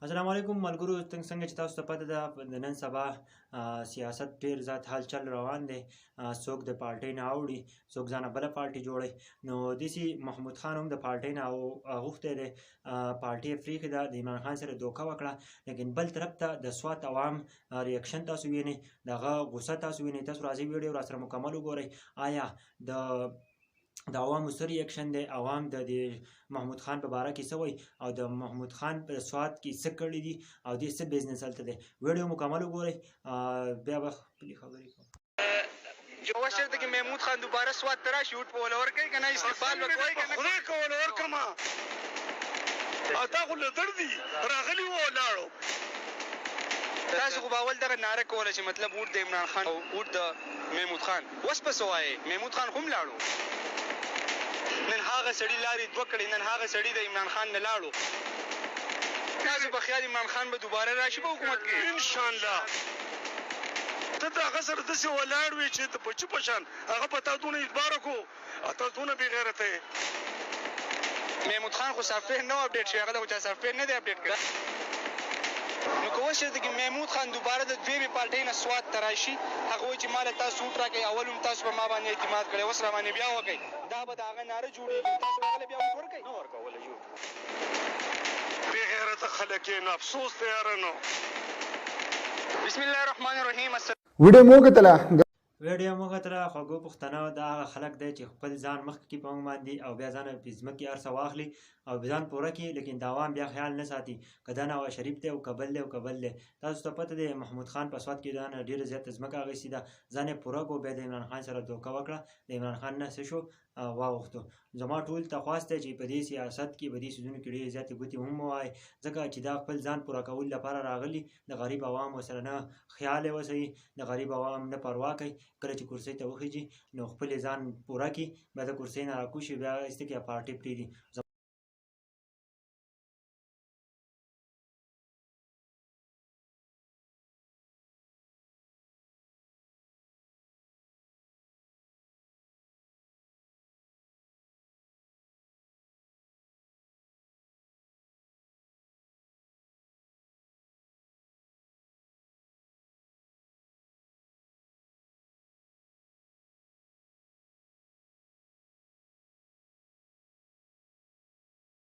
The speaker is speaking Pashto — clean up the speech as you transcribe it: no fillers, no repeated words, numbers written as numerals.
السلام علیکم ملګرو، څنګه چې تاسو ته پته ده د نن سبا سیاست ډېر زیات هلچل روان دی. څوک د پارټۍ نه اوړي، څوک ځانه بله پارټي جوړوي. نو داسې محمود خان هم د پارټۍ نه اوښتی دی، پارټي یې پرېښې ده، د عمران خان سره دوکه وکړه. لیکن بل طرف ته د سوات عوام ریاکشن تاسو وینئ، د هغه غوسه تاسو وینئ. تاسو راځئ ویډیو راسره مکمل وګورئ. آیا د عوامو څه ریاکشن دی، عوام د محمود خان په باره کې څه وایي، او د محمود خان په سوات کې څه کړي دي، او دې څه بزنس هلته دی. ویډیو مکمل وګورئ، بیا به خپلې خبرې کوم. جوه شرط کې محمود خان دوباره سوات ته راشي، وټ په وله ورکوي که نه، استقبال به کوئ که نه؟ خدای که وله ورکړمه، تا خو لدړ دي راغلي وو ولاړو. تاسو خو به اول دغه ناره کوله چې مطلب وټ د عمران خان او وټ د محمود خان. اوس به څه وایې؟ محمود خان خو هم لاړو. نن هغه سړي لارې دوه کړې، نن هغه سړي د عمران خان نه لاړو. تاسو په خیال عمران خان به دوباره راشي په حکومت کې؟ انشاءالله. ته د هغه سره داسې ولاړ وې چې ته بچي په شان هغه په تا دونه اعتبار وکړو، تا دونه بې غیرته یې. محمود خان خو سافټویر نه و اپډیټ شوی، هغه د خو چا سافټویر نه دی اپډیټ کړی. نو که اوس چېرته کې محمود خان دوباره د دویمې پارټۍ نه سوات ته راشي، هغه وایي چې ما له تاسو ووټ راکوئ، اول هم تاسو په ما باندې اعتماد کړی، اوس را باندې بیا وکئ، دا به د هغه ناره جوړېږي. تاسو به هغه بیا ووټ ورکوئ؟ نه ورکولی جوړ. بې غیرته خلک یې نو افسوس دی یاره نو. بسم الله الرحمن الرحیم. ویډیو مو کتله ویډیو مو کتله. خوږو پښتنو، دا هغه خلک دی چې خپل ځان مخکې کړي په موږ باندې، او بیا ځان په ځمکې هر څه واخلي او ځان پوره کړي، لیکن د عوام بیا خیال نه ساتي که دا نواز شریف دی او که بل دی او که بل دی. تاسو ته پته دی محمود خان په سوات کې دا نه ډېره زیاته ځمکه اخیستې ده، ځان یې پوره کړو، بیا د عمران خان سره دوکه وکړه، د عمران خان نه څه شو واوښتو. زما ټول تخواست دی چې په دې سیاست کې په دې څیزونو کې ډېرې زیاتې ګوتې هم ووایي، ځکه چې دا خپل ځان پوره کولو لپاره راغلي. د غریب عوامو سره نه خیال یې وسوي، د غریب عوام نه پروا کوي. کله چې کرسۍ ته وخیږي نو خپل ځان پوره کړي، بیا د کرسۍ نه راکوشي، بیا ایسته کې پارټۍ پرېږدي.